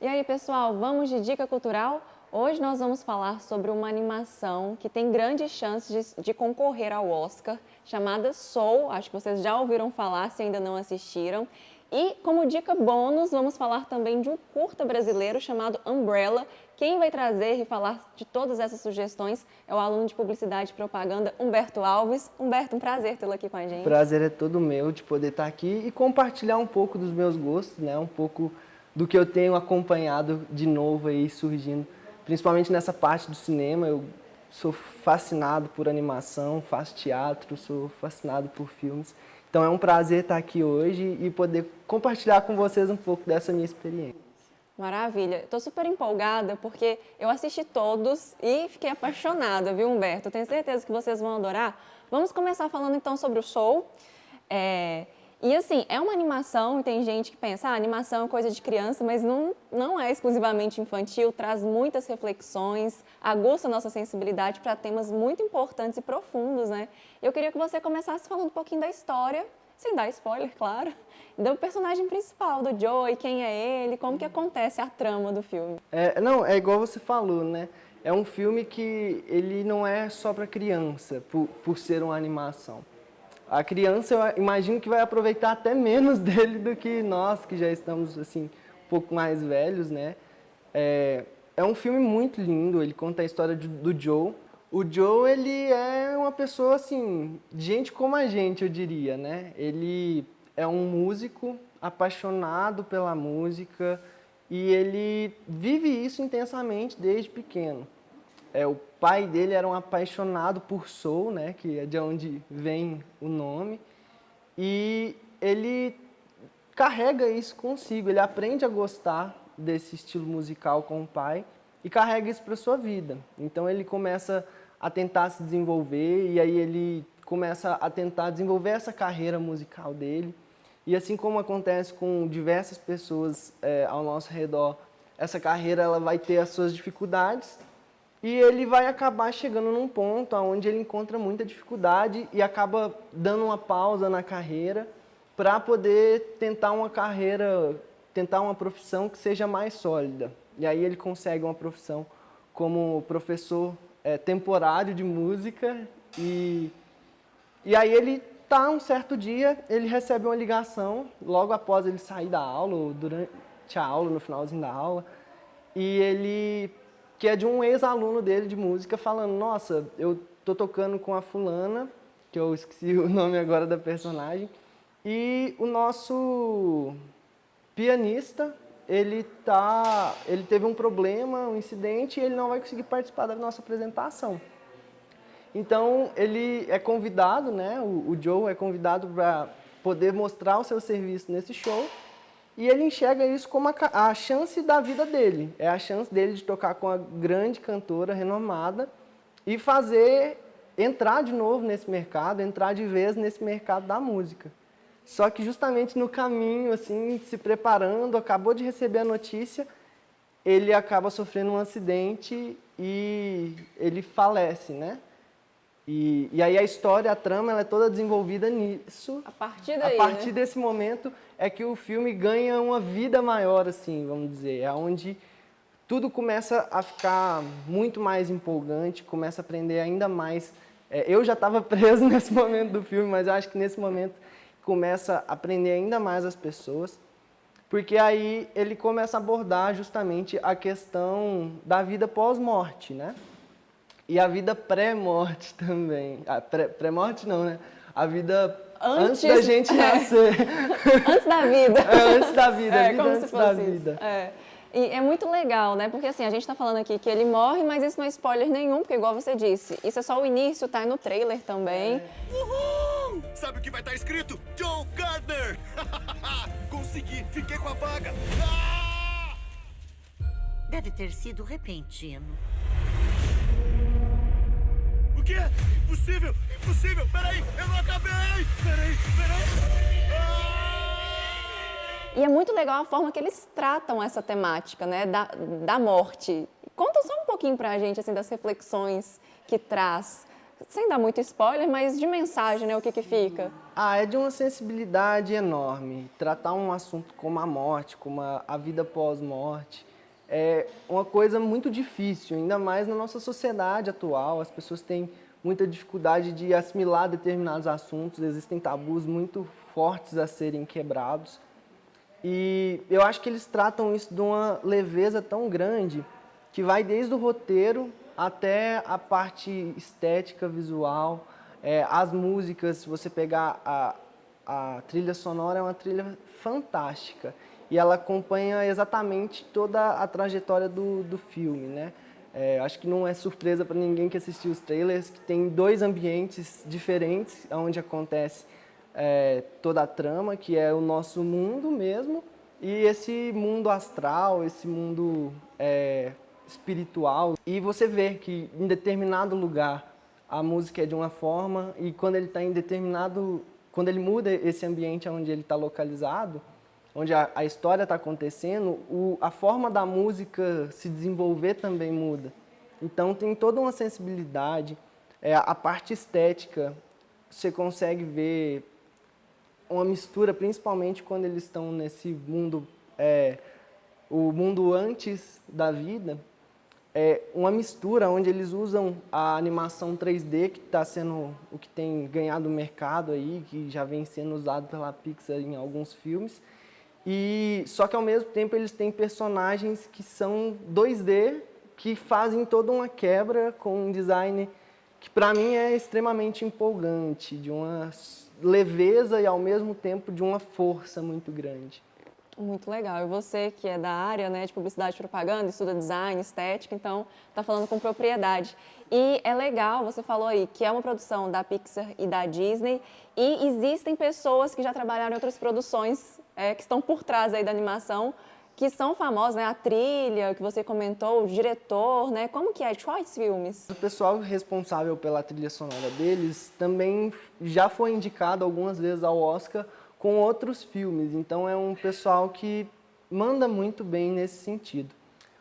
E aí, pessoal, vamos de dica cultural? Hoje nós vamos falar sobre uma animação que tem grandes chances de concorrer ao Oscar, chamada Soul. Acho que vocês já ouviram falar, se ainda não assistiram. E, como dica bônus, vamos falar também de um curta brasileiro chamado Umbrella. Quem vai trazer e falar de todas essas sugestões é o aluno de Publicidade e Propaganda, Humberto Alves. Humberto, um prazer tê-lo aqui com a gente. O prazer é todo meu de poder estar aqui e compartilhar um pouco dos meus gostos, né? Um pouco do que eu tenho acompanhado de novo aí surgindo, principalmente nessa parte do cinema. Eu sou fascinado por animação, faço teatro, sou fascinado por filmes. Então é um prazer estar aqui hoje e poder compartilhar com vocês um pouco dessa minha experiência. Maravilha. Estou super empolgada porque eu assisti todos e fiquei apaixonada, viu, Humberto? Tenho certeza que vocês vão adorar. Vamos começar falando então sobre o Soul. E assim, é uma animação e tem gente que pensa, animação é coisa de criança, mas não é exclusivamente infantil, traz muitas reflexões, aguça a nossa sensibilidade para temas muito importantes e profundos, né? Eu queria que você começasse falando um pouquinho da história, sem dar spoiler, claro, do personagem principal, do Joey, quem é ele, como que acontece a trama do filme. É igual você falou, né? É um filme que ele não é só para criança, por ser uma animação. A criança, eu imagino que vai aproveitar até menos dele do que nós, que já estamos assim, um pouco mais velhos, né? É um filme muito lindo, ele conta a história do Joe. O Joe, ele é uma pessoa, assim, gente como a gente, eu diria, né? Ele é um músico apaixonado pela música e ele vive isso intensamente desde pequeno. O pai dele era um apaixonado por soul, né, que é de onde vem o nome, e ele carrega isso consigo, ele aprende a gostar desse estilo musical com o pai e carrega isso para a sua vida. Então ele começa a tentar se desenvolver e aí ele começa a tentar desenvolver essa carreira musical dele. E assim como acontece com diversas pessoas ao nosso redor, essa carreira ela vai ter as suas dificuldades, e ele vai acabar chegando num ponto onde ele encontra muita dificuldade e acaba dando uma pausa na carreira para poder tentar uma profissão que seja mais sólida. E aí ele consegue uma profissão como professor temporário de música e aí ele um certo dia, ele recebe uma ligação logo após ele sair da aula, ou durante a aula, no finalzinho da aula, e que é de um ex-aluno dele de música, falando, nossa, eu tô tocando com a fulana, que eu esqueci o nome agora da personagem, e o nosso pianista, ele teve um problema, um incidente, e ele não vai conseguir participar da nossa apresentação. Então, ele é convidado, né, o Joe é convidado para poder mostrar o seu serviço nesse show, e ele enxerga isso como a chance da vida dele. É a chance dele de tocar com uma grande cantora renomada e entrar de novo nesse mercado, entrar de vez nesse mercado da música. Só que justamente no caminho, assim, se preparando, acabou de receber a notícia, ele acaba sofrendo um acidente e ele falece, né? E aí a história, a trama, ela é toda desenvolvida nisso. A partir daí, a partir desse momento é que o filme ganha uma vida maior, assim, vamos dizer. É onde tudo começa a ficar muito mais empolgante, começa a aprender ainda mais. Eu já estava preso nesse momento do filme, mas eu acho que nesse momento começa a aprender ainda mais as pessoas. Porque aí ele começa a abordar justamente a questão da vida pós-morte, né? E a vida pré-morte também. Pré-morte não, né? A vida antes da gente nascer. Antes da vida. Antes da vida, a vida como antes se fosse da vida. E é muito legal, né? Porque assim, a gente está falando aqui que ele morre, mas isso não é spoiler nenhum, porque igual você disse, isso é só o início, tá aí no trailer também. Uhul! Sabe o que vai estar escrito? Joe Gardner! Consegui! Fiquei com a vaga! Ah! Deve ter sido repentino. O quê? Impossível! Impossível! Peraí! Eu não acabei! Peraí! E é muito legal a forma que eles tratam essa temática, né? Da morte. Conta só um pouquinho pra gente, assim, das reflexões que traz. Sem dar muito spoiler, mas de mensagem, né? O que fica? É de uma sensibilidade enorme. Tratar um assunto como a morte, como a vida pós-morte. é uma coisa muito difícil, ainda mais na nossa sociedade atual. As pessoas têm muita dificuldade de assimilar determinados assuntos, existem tabus muito fortes a serem quebrados. E eu acho que eles tratam isso de uma leveza tão grande que vai desde o roteiro até a parte estética, visual, as músicas. Se você pegar a trilha sonora, é uma trilha fantástica e ela acompanha exatamente toda a trajetória do filme, né? Acho que não é surpresa para ninguém que assistiu os trailers que tem 2 ambientes diferentes onde acontece toda a trama, que é o nosso mundo mesmo, e esse mundo astral, esse mundo espiritual. E você vê que em determinado lugar a música é de uma forma, e quando ele está em quando ele muda esse ambiente onde ele está localizado, onde a história está acontecendo, a forma da música se desenvolver também muda. Então tem toda uma sensibilidade, a parte estética, você consegue ver uma mistura, principalmente quando eles estão nesse mundo, o mundo antes da vida, uma mistura onde eles usam a animação 3D, que está sendo o que tem ganhado o mercado aí, que já vem sendo usado pela Pixar em alguns filmes, e só que ao mesmo tempo eles têm personagens que são 2D, que fazem toda uma quebra com um design que para mim é extremamente empolgante, de uma leveza e ao mesmo tempo de uma força muito grande. Muito legal. E você que é da área, né, de publicidade e propaganda, estuda design, estética, então está falando com propriedade. E é legal, você falou aí, que é uma produção da Pixar e da Disney, e existem pessoas que já trabalharam em outras produções que estão por trás aí da animação, que são famosas, né? A trilha que você comentou, o diretor, né? Como que é? De quais filmes? O pessoal responsável pela trilha sonora deles também já foi indicado algumas vezes ao Oscar com outros filmes, então é um pessoal que manda muito bem nesse sentido.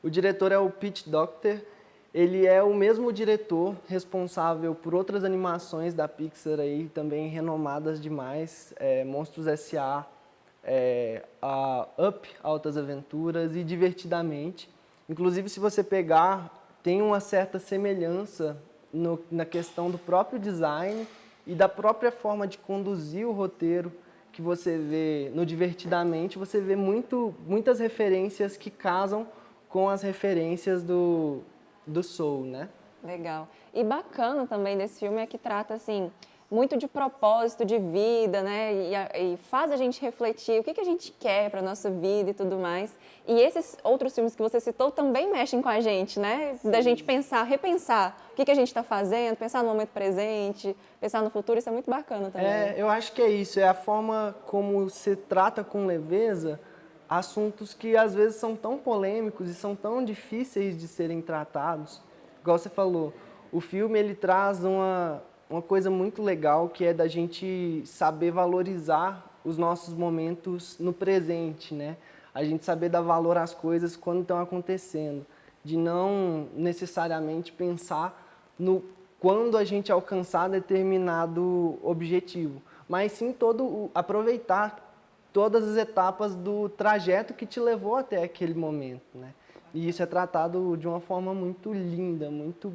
O diretor é o Pete Docter, ele é o mesmo diretor responsável por outras animações da Pixar aí, também renomadas demais, Monstros S.A., a Up, Altas Aventuras e Divertidamente. Inclusive, se você pegar, tem uma certa semelhança na questão do próprio design e da própria forma de conduzir o roteiro, que você vê no Divertidamente, você vê muitas referências que casam com as referências do Soul, né? Legal. E bacana também desse filme é que trata, assim, muito de propósito de vida, né? E faz a gente refletir o que a gente quer para a nossa vida e tudo mais. E esses outros filmes que você citou também mexem com a gente, né? Sim. Da gente pensar, repensar o que a gente está fazendo, pensar no momento presente, pensar no futuro, isso é muito bacana também. Eu acho que é isso, é a forma como se trata com leveza assuntos que às vezes são tão polêmicos e são tão difíceis de serem tratados. Igual você falou, o filme ele traz uma coisa muito legal, que é da gente saber valorizar os nossos momentos no presente, né? A gente saber dar valor às coisas quando estão acontecendo, de não necessariamente pensar no quando a gente alcançar determinado objetivo, mas sim aproveitar todas as etapas do trajeto que te levou até aquele momento, né? E isso é tratado de uma forma muito linda, muito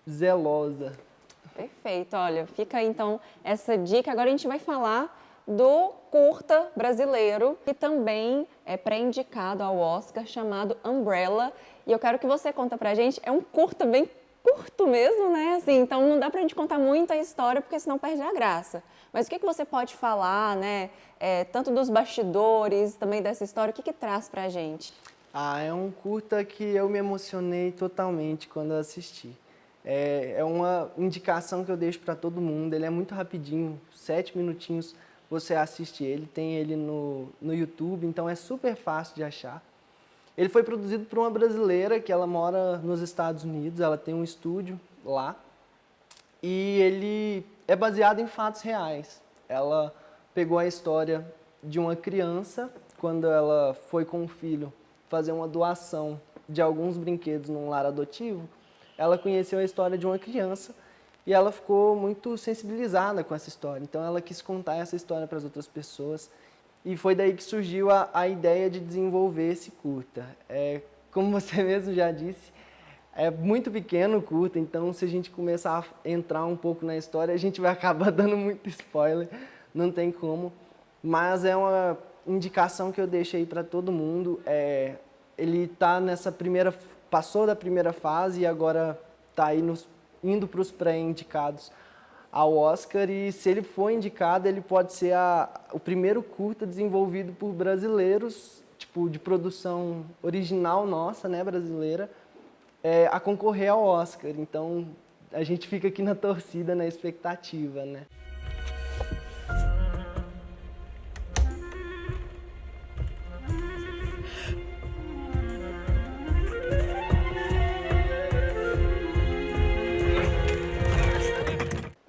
zelosa. Perfeito, olha, fica aí então essa dica. Agora a gente vai falar do curta brasileiro, que também é pré-indicado ao Oscar, chamado Umbrella. E eu quero que você conta pra gente, é um curta bem curto mesmo, né? Assim, então não dá pra gente contar muita história, porque senão perde a graça. Mas o que você pode falar, né? Tanto dos bastidores, também dessa história, o que traz pra gente? É um curta que eu me emocionei totalmente quando eu assisti. É uma indicação que eu deixo para todo mundo, ele é muito rapidinho, 7 minutinhos você assiste ele, tem ele no YouTube, então é super fácil de achar. Ele foi produzido por uma brasileira que ela mora nos Estados Unidos, ela tem um estúdio lá, e ele é baseado em fatos reais. Ela pegou a história de uma criança, quando ela foi com o filho fazer uma doação de alguns brinquedos num lar adotivo, ela conheceu a história de uma criança e ela ficou muito sensibilizada com essa história. Então ela quis contar essa história para as outras pessoas e foi daí que surgiu a ideia de desenvolver esse curta. como você mesmo já disse, é muito pequeno o curta, então se a gente começar a entrar um pouco na história, a gente vai acabar dando muito spoiler, não tem como. Mas é uma indicação que eu deixo aí para todo mundo. Ele tá passou da primeira fase e agora tá aí indo para os pré-indicados ao Oscar, e se ele for indicado, ele pode ser o primeiro curta desenvolvido por brasileiros, tipo, de produção original nossa, né, brasileira, a concorrer ao Oscar. Então, a gente fica aqui na torcida, na expectativa, né?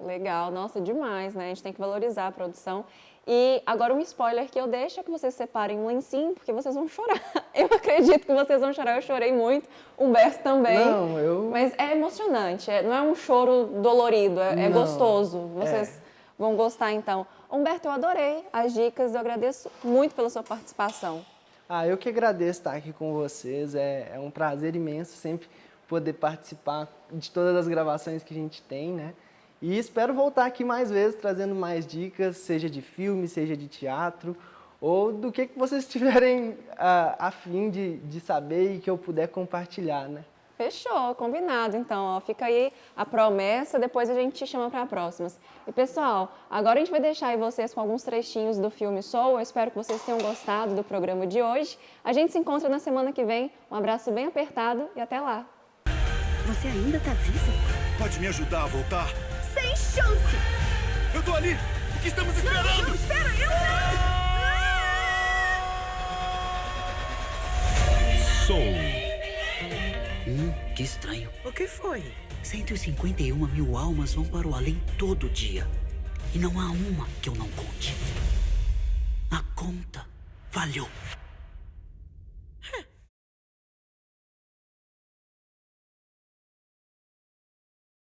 Legal, nossa, demais, né? A gente tem que valorizar a produção. E agora um spoiler que eu deixo é que vocês separem um lencinho, porque vocês vão chorar. Eu acredito que vocês vão chorar, eu chorei muito, Humberto também. Não, Mas é emocionante, não é um choro dolorido, é gostoso. Vocês vão gostar então. Humberto, eu adorei as dicas, eu agradeço muito pela sua participação. Eu que agradeço estar aqui com vocês, é um prazer imenso sempre poder participar de todas as gravações que a gente tem, né? E espero voltar aqui mais vezes, trazendo mais dicas, seja de filme, seja de teatro, ou do que vocês estiverem a fim de saber e que eu puder compartilhar, né? Fechou, combinado. Então, ó, fica aí a promessa, depois a gente te chama para próximas. E, pessoal, agora a gente vai deixar aí vocês com alguns trechinhos do filme Soul. Eu espero que vocês tenham gostado do programa de hoje. A gente se encontra na semana que vem. Um abraço bem apertado e até lá. Você ainda tá vivo? Pode me ajudar a voltar? Sem chance! Eu tô ali! O que estamos esperando? Não, espera, eu Que estranho. O que foi? 151 mil almas vão para o além todo dia. E não há uma que eu não conte. A conta falhou.